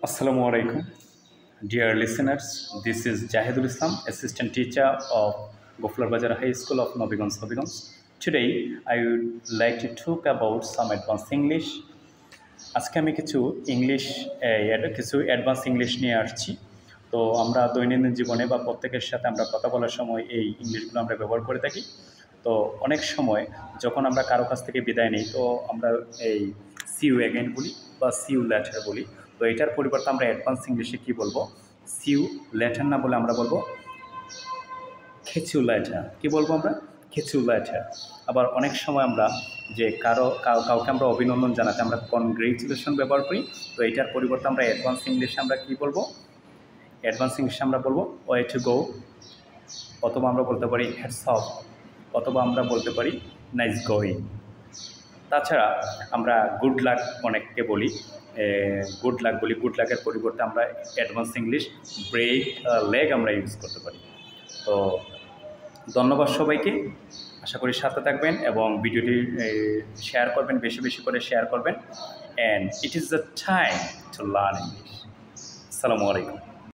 Assalamu alaikum, dear listeners. This is Jahidul Islam, assistant teacher of Goflar Bazar High School of Nobigons. Today, I would like to talk about some advanced English. আজকে আমি কিছু advance English নিয়ে আসছি। তো আমরা দৈনন্দিন জীবনে বা প্রত্যেকের সাথে আমরা কথা বলার সময় এই ইংলিশগুলো আমরা ব্যবহার করে থাকি। তো অনেক সময় যখন আমরা কারো কাছ থেকে বিদায় নিই, তো আমরা এই সি ইউ অ্যাগেন বলি বা সি ইউ লেটার বলি। তো এটার পরিবর্তে আমরা অ্যাডভান্স ইংলিশে কী বলবো? সি ইউ লেটার না বলে আমরা বলবো খেচ ইউ লেটার। কী বলবো আমরা? খেচ ইউ লেটার। আবার অনেক সময় আমরা যে কাউকে আমরা অভিনন্দন জানাতে আমরা কনগ্রেচুলেশন ব্যবহার করি। তো এটার পরিবর্তে আমরা অ্যাডভান্স ইংলিশে আমরা কী বলবো? অ্যাডভান্স ইংলিশে আমরা বলবো ওয়ে টু গো, অথবা আমরা বলতে পারি হ্যাটস অফ, অথবা আমরা বলতে পারি নাইস গোয়িং। তাছাড়া আমরা গুড লাক অনেককে বলি, গুড লাকের পরিবর্তে আমরা অ্যাডভান্স ইংলিশ ব্রেক লেগ আমরা ইউজ করতে পারি। তো ধন্যবাদ সবাইকে, আশা করি সাথে থাকবেন এবং ভিডিওটি শেয়ার করবেন, বেশি বেশি করে শেয়ার করবেন। And it is the time to learn English. আসসালামু আলাইকুম।